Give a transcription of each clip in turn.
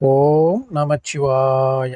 ஓம் நமச்சிவாய!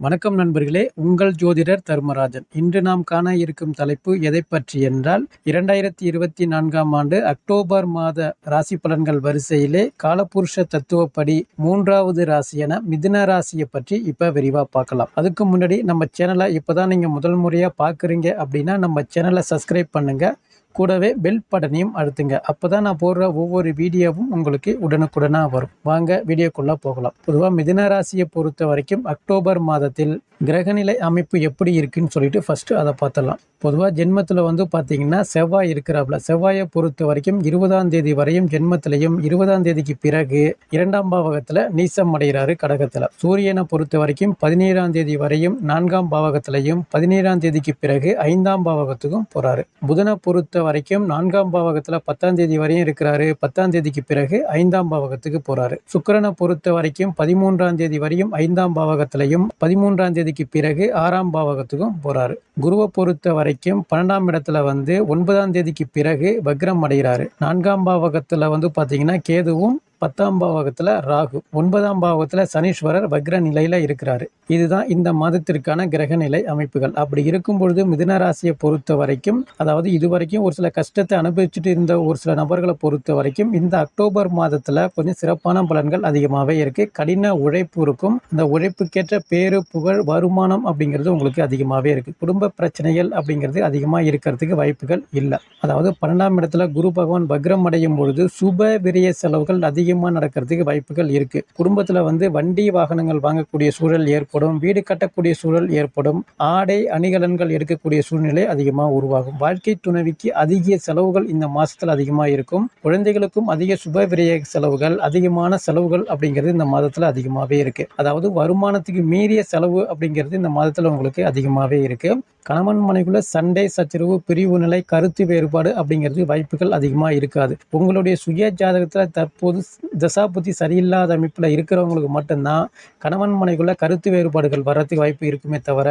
வணக்கம் நண்பர்களே! உங்கள் ஜோதிடர் தர்மராஜன். இன்று நாம் காண இருக்கும் தலைப்பு எதைப் பற்றி என்றால், 2024ஆம் ஆண்டு அக்டோபர் மாத ராசி பலன்கள் வரிசையிலே காலபுருஷ தத்துவப்படி 3வது ராசியான மிதுன ராசியை பற்றி இப்ப விரிவா பார்க்கலாம். அதுக்கு முன்னாடி நம்ம சேனலை இப்பதான் நீங்க முதல் முறையா பார்க்குறீங்க அப்படின்னா, நம்ம சேனலை சப்ஸ்கிரைப் பண்ணுங்க. கூடவே பெல் பட்டனையும் அழுத்துங்க. அப்பதான் நான் போடுற ஒவ்வொரு வீடியோவும் உங்களுக்கு உடனுக்குடனா வரும். வாங்க வீடியோக்குள்ள போகலாம். பொதுவா மிதுன ராசியை பொறுத்த வரைக்கும் அக்டோபர் மாதத்தில் கிரகநிலை அமைப்பு எப்படி இருக்குன்னு சொல்லிட்டு ஃபர்ஸ்ட் அதை பார்த்தலாம். பொதுவாக ஜென்மத்தில் பார்த்தீங்கன்னா செவ்வாய் இருக்கிறாப்புல. செவ்வாயை பொறுத்த வரைக்கும் 20ஆம் தேதி வரையும் ஜென்மத்திலையும் 20ஆம் தேதிக்கு பிறகு 2ஆம் பாவகத்தில் நீசம் அடைகிறாரு கடகத்தில். சூரியனை பொறுத்த வரைக்கும் 17ஆம் தேதி வரையும் 4ஆம் பாவகத்திலையும் 17ஆம் தேதிக்கு பிறகு 5ஆம் பாவகத்துக்கும் போறாரு. புதனை பொறுத்த வரைக்கும் 4ஆம் பாவகத்தில் 10ஆம் தேதி வரையும் இருக்கிறாரு. 10ஆம் தேதிக்கு பிறகு 5ஆம் பாவகத்துக்கு போறாரு. சுக்கிரனை பொறுத்த வரைக்கும் 13ஆம் தேதி வரையும் 5ஆம் பாவகத்திலையும் 13ஆம் தேதிக்கு பிறகு 6ஆம் பாவகத்துக்கும் போறாரு. குருவை பொறுத்த வரைக்கும் 12ஆம் இடத்துல 9ஆம் தேதிக்கு பிறகு வக்ரம் அடைகிறாரு. 4ஆம் பாவகத்துல பாத்தீங்கன்னா கேதுவும் 10ஆம் பாவகத்தில் ராகு, 9ஆம் பாவகத்தில் சனீஸ்வரர் வக்ர நிலையில் இருக்கிறாரு. இதுதான் இந்த மாதத்திற்கான கிரகநிலை அமைப்புகள். அப்படி இருக்கும் பொழுது மிதுன ராசியை பொறுத்த வரைக்கும், அதாவது இதுவரைக்கும் ஒரு சில கஷ்டத்தை அனுபவிச்சுட்டு இருந்த ஒரு சில நபர்களை பொறுத்த வரைக்கும் இந்த அக்டோபர் மாதத்தில் கொஞ்சம் சிறப்பான பலன்கள் அதிகமாகவே இருக்கு. கடின உழைப்பு இருக்கும். அந்த உழைப்புக்கேற்ற பேரு புகழ் வருமானம் அப்படிங்கிறது உங்களுக்கு அதிகமாகவே இருக்கு. குடும்ப பிரச்சனைகள் அப்படிங்கிறது அதிகமாக இருக்கிறதுக்கு வாய்ப்புகள் இல்லை. அதாவது 12ஆம் இடத்துல குரு பகவான் வக்ரம் அடையும் பொழுது சுப விரய செலவுகள் அதிகமாக நடக்கிறதுக்கு வாய்ப்புகள் இருக்கு. குடும்பத்துல வண்டி வாகனங்கள் வாங்கக்கூடிய சூழல் ஏற்படும். வீடு கட்டக்கூடிய சூழல் ஏற்படும். ஆடை அணிகலன்கள் எடுக்கக்கூடிய சூழ்நிலை அதிகமாக உருவாகும். வாழ்க்கை துணைவிக்கு அதிக செலவுகள் இந்த மாசத்துல அதிகமாக இருக்கும். குழந்தைகளுக்கும் அதிக சுப விரய செலவுகள், அதிகமான செலவுகள் அப்படிங்கிறது இந்த மாதத்துல அதிகமாகவே இருக்கு. அதாவது வருமானத்துக்கு மீறிய செலவு அப்படிங்கிறது இந்த மாதத்துல உங்களுக்கு அதிகமாகவே இருக்கு. கணவன் மனைவிக்குள்ள சண்டை சச்சரவு, பிரிவு நிலை, கருத்து வேறுபாடு அப்படிங்கிறது வாய்ப்புகள் அதிகமாக இருக்காது. உங்களுடைய சுய ஜாதகத்தில் தற்போது தசாபுத்தி சரியில்லாத அமைப்பில் இருக்கிறவங்களுக்கு மட்டும்தான் கணவன் மனைவிக்குள்ள கருத்து வேறுபாடுகள் வர்றதுக்கு வாய்ப்பு இருக்குமே தவிர,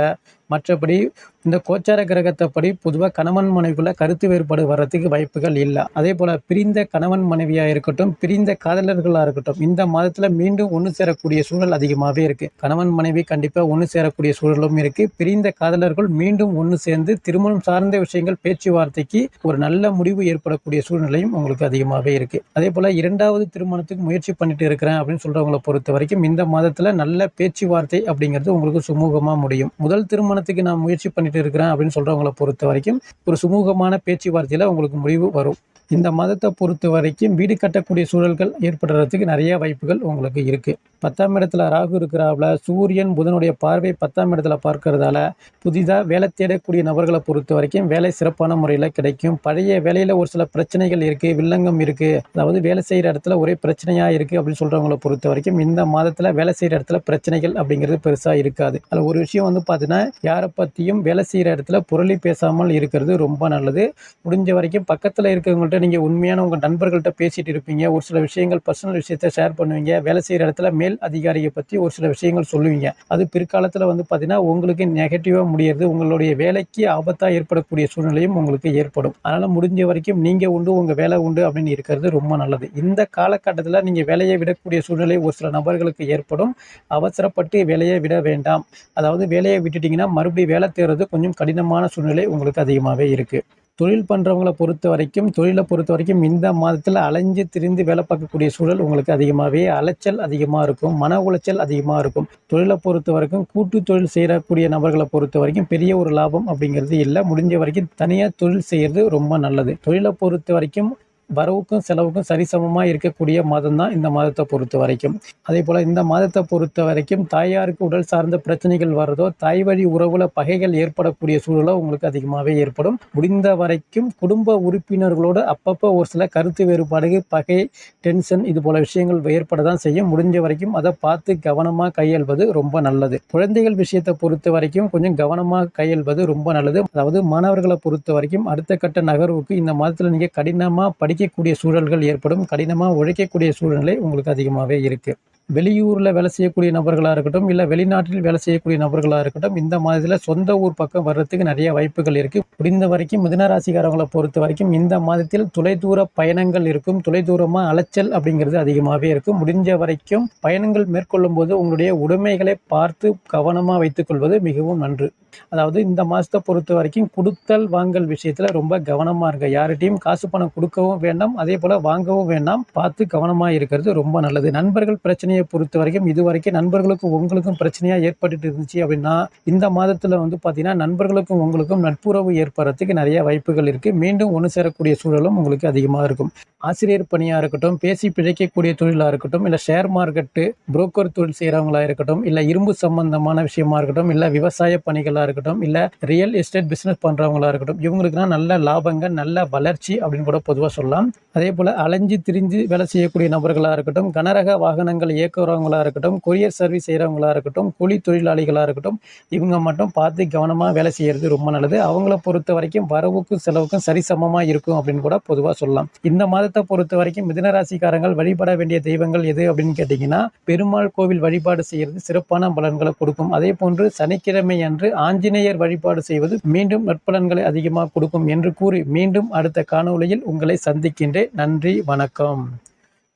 மற்றபடி இந்த கோச்சார கிரகத்தைப்படி பொதுவாக கணவன் மனைவிக்குள்ள கருத்து வேறுபாடு வர்றதுக்கு வாய்ப்புகள் இல்லை. அதே போல் பிரிந்த கணவன் மனைவியாக இருக்கட்டும், பிரிந்த காதலர்களாக இருக்கட்டும், இந்த மாதத்தில் மீண்டும் ஒன்று சேரக்கூடிய சூழல் அதிகமாகவே இருக்குது. கணவன் மனைவி கண்டிப்பாக ஒன்று சேரக்கூடிய சூழலும் இருக்குது. பிரிந்த காதலர்கள் மீண்டும் ஒன்று சேர்ந்து திருமணம் சார்ந்த விஷயங்கள் பேச்சுவார்த்தைக்கு ஒரு நல்ல முடிவு ஏற்படக்கூடிய சூழ்நிலையும் உங்களுக்கு அதிகமாகவே இருக்குது. அதே போல் 2வது திருமணத்துக்கு முயற்சி பண்ணிட்டு இருக்கிறேன் அப்படின்னு சொல்கிறவங்களை பொறுத்த வரைக்கும் இந்த மாதத்தில் நல்ல பேச்சுவார்த்தை அப்படிங்கிறது உங்களுக்கு சுமூகமாக முடியும். முதல் திருமணத்துக்கு நான் முயற்சி பண்ணிட்டு இருக்கிறேன் அப்படின்னு சொல்றவங்களை பொறுத்த வரைக்கும் ஒரு சுமூகமான பேச்சுவார்த்தையில உங்களுக்கு முடிவு வரும். இந்த மாதத்தை பொறுத்த வரைக்கும் வீடு கட்டக்கூடிய சூழல்கள் ஏற்படுறதுக்கு நிறைய வாய்ப்புகள் உங்களுக்கு இருக்கு. 10ஆம் இடத்துல ராகு இருக்கிறாப்புல. சூரியன் புதனுடைய பார்வை 10ஆம் இடத்துல பார்க்கறதால புதிதாக வேலை தேடக்கூடிய நபர்களை பொறுத்த வரைக்கும் வேலை சிறப்பான முறையில் கிடைக்கும். பழைய வேலையில் ஒரு சில பிரச்சனைகள் இருக்குது, வில்லங்கம் இருக்குது, அதாவது வேலை செய்கிற இடத்துல ஒரே பிரச்சனையாக இருக்குது அப்படின்னு சொல்கிறவங்களை பொறுத்த வரைக்கும் இந்த மாதத்தில் வேலை செய்கிற இடத்துல பிரச்சனைகள் அப்படிங்கிறது பெருசாக இருக்காது. அதில் ஒரு விஷயம் பார்த்தீங்கன்னா, யாரை பற்றியும் வேலை செய்கிற இடத்துல புரளி பேசாமல் இருக்கிறது ரொம்ப நல்லது. முடிஞ்ச வரைக்கும் பக்கத்தில் இருக்கிறவங்கள்ட்ட நீங்கள் உண்மையான உங்கள் நண்பர்கள்ட்ட பேசிகிட்டு இருப்பீங்க. ஒரு சில விஷயங்கள் பர்சனல் விஷயத்தை ஷேர் பண்ணுவீங்க. வேலை செய்கிற இடத்துல மேல் அதிகாரியை பற்றி ஒரு சில விஷயங்கள் சொல்லுவீங்க. அது பிற்காலத்தில் பார்த்தீங்கன்னா உங்களுக்கு நெகட்டிவாக முடியாது. உங்களுடைய வேலைக்கு ஆபத்தாக ஏற்படக்கூடிய சூழ்நிலையும் உங்களுக்கு ஏற்படும். அதனால் முடிஞ்ச வரைக்கும் நீங்கள் உண்டு உங்கள் வேலை உண்டு அப்படின்னு இருக்கிறது ரொம்ப நல்லது. இந்த காலகட்டத்தில் நீங்கள் வேலையை விடக்கூடிய சூழ்நிலை ஒரு சில நபர்களுக்கு ஏற்படும். அவசரப்பட்டு வேலையை விட வேண்டாம். அதாவது வேலையை விட்டுட்டிங்கன்னா மறுபடியும் வேலை தேடுறது கொஞ்சம் கடினமான சூழ்நிலை உங்களுக்கு அதிகமாகவே இருக்குது. தொழில் பண்ணுறவங்களை பொறுத்த வரைக்கும் இந்த மாதத்தில் அலைஞ்சு திரிந்து வேலை பார்க்கக்கூடிய சூழல் உங்களுக்கு அதிகமாகவே அலைச்சல் அதிகமாக இருக்கும். மன உளைச்சல் அதிகமாக இருக்கும். தொழிலை பொறுத்த வரைக்கும் கூட்டு தொழில் செய்யக்கூடிய நபர்களை பொறுத்த வரைக்கும் பெரிய ஒரு லாபம் அப்படிங்கிறது இல்லை. முடிஞ்ச வரைக்கும் தனியாக தொழில் செய்கிறது ரொம்ப நல்லது. தொழிலை பொறுத்த வரைக்கும் வரவுக்கும் செலவுக்கும் சரிசமமாக இருக்கக்கூடிய மாதம் தான் இந்த மாதத்தை பொறுத்த வரைக்கும். அதே போல் இந்த மாதத்தை பொறுத்த வரைக்கும் தாயாருக்கு உடல் சார்ந்த பிரச்சனைகள் வர்றதோ, தாய் வழி உறவுல பகைகள் ஏற்படக்கூடிய சூழலோ உங்களுக்கு அதிகமாகவே ஏற்படும். முடிந்த வரைக்கும் குடும்ப உறுப்பினர்களோடு அப்பப்போ ஒரு சில கருத்து வேறுபாடுகள், பகை, டென்ஷன் இது போல விஷயங்கள் ஏற்பட தான் செய்யும். முடிஞ்ச வரைக்கும் அதை பார்த்து கவனமாக கையாள்வது ரொம்ப நல்லது. குழந்தைகள் விஷயத்தை பொறுத்த வரைக்கும் கொஞ்சம் கவனமாக கையாள்வது ரொம்ப நல்லது. அதாவது மாணவர்களை பொறுத்த வரைக்கும் அடுத்த கட்ட நகர்வுக்கு இந்த மாதத்தில் நீங்கள் கடினமாக படிக்கக்கூடிய சூழல்கள் ஏற்படும். கடினமாக உழைக்கக்கூடிய சூழ்நிலை உங்களுக்கு அதிகமாகவே இருக்குது. வெளியூரில் வேலை செய்யக்கூடிய நபர்களாக இருக்கட்டும், இல்லை வெளிநாட்டில் வேலை செய்யக்கூடிய நபர்களாக இருக்கட்டும், இந்த மாதத்தில் சொந்த ஊர் பக்கம் வர்றதுக்கு நிறைய வாய்ப்புகள் இருக்குது. முடிந்த வரைக்கும் மிதுன ராசிக்காரங்களை பொறுத்த வரைக்கும் இந்த மாதத்தில் தொலைதூர பயணங்கள் இருக்கும். தொலைதூரமாக அலைச்சல் அப்படிங்கிறது அதிகமாகவே இருக்கும். முடிஞ்ச வரைக்கும் பயணங்கள் மேற்கொள்ளும் போது உங்களுடைய உடைமைகளை பார்த்து கவனமாக வைத்துக்கொள்வது மிகவும் நன்று. அதாவது இந்த மாதத்தை பொறுத்த வரைக்கும் கொடுத்தல் வாங்கல் விஷயத்தில் ரொம்ப கவனமாக இருங்க. யார்கிட்டையும் காசு பணம் கொடுக்கவும் வேண்டாம், அதே போல் வாங்கவும் வேண்டாம். பார்த்து கவனமாக இருக்கிறது ரொம்ப நல்லது. நண்பர்கள் பிரச்சனையை பொறுத்த வரைக்கும் இதுவரைக்கும் நண்பர்களுக்கும் உங்களுக்கும் பிரச்சனையாக ஏற்பட்டு இருந்துச்சு அப்படின்னா இந்த மாதத்தில் பார்த்தீங்கன்னா நண்பர்களுக்கும் உங்களுக்கும் நட்புறவு ஏற்படுறதுக்கு நிறைய வாய்ப்புகள் இருக்குது. மீண்டும் ஒன்று சேரக்கூடிய சூழலும் உங்களுக்கு அதிகமாக இருக்கும். ஆசிரியர் பணியாக இருக்கட்டும், பேசி பிழைக்கக்கூடிய தொழிலாக இருக்கட்டும், இல்லை ஷேர் மார்க்கெட்டு புரோக்கர் தொழில் செய்கிறவங்களா இருக்கட்டும், இல்லை இரும்பு சம்பந்தமான விஷயமா இருக்கட்டும், இல்லை விவசாய பணிகளாக இருக்கட்டும், இல்லை ரியல் எஸ்டேட் பிஸ்னஸ் பண்ணுறவங்களா இருக்கட்டும், இவங்களுக்குலாம் நல்ல லாபங்கள், நல்ல வளர்ச்சி அப்படின்னு கூட பொதுவாக சொல்லலாம். அதே போல் அலைஞ்சு திரிஞ்சு வேலை செய்யக்கூடிய நபர்களாக இருக்கட்டும், கனரக வாகனங்கள் இயக்குறவங்களாக இருக்கட்டும், கொரியர் சர்வீஸ் செய்கிறவங்களா இருக்கட்டும், கூலி தொழிலாளிகளாக இருக்கட்டும், இவங்க மட்டும் பார்த்து கவனமாக வேலை செய்கிறது ரொம்ப நல்லது. அவங்கள பொறுத்த வரைக்கும் வரவுக்கும் செலவுக்கும் சரிசமமாக இருக்கும் அப்படின்னு கூட பொதுவாக சொல்லலாம். இந்த மாதத்தை பொறுத்த வரைக்கும் மிதுன ராசிக்காரங்கள் வழிபட வேண்டிய தெய்வங்கள் எது அப்படின்னு கேட்டிங்கன்னா, பெருமாள் கோவில் வழிபாடு செய்கிறது சிறப்பான பலன்களை கொடுக்கும். அதே போன்று சனிக்கிழமை அன்று ஆஞ்சநேயர் வழிபாடு செய்வது மீண்டும் நற்பலன்களை அதிகமாக கொடுக்கும் என்று கூறி மீண்டும் அடுத்த காணொளியில் உங்களை சந்திக்கின்றேன். நன்றி, வணக்கம்.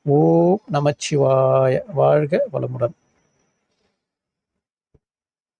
ஓம் நமச்சிவாய. வாழ்க வளமுடன்.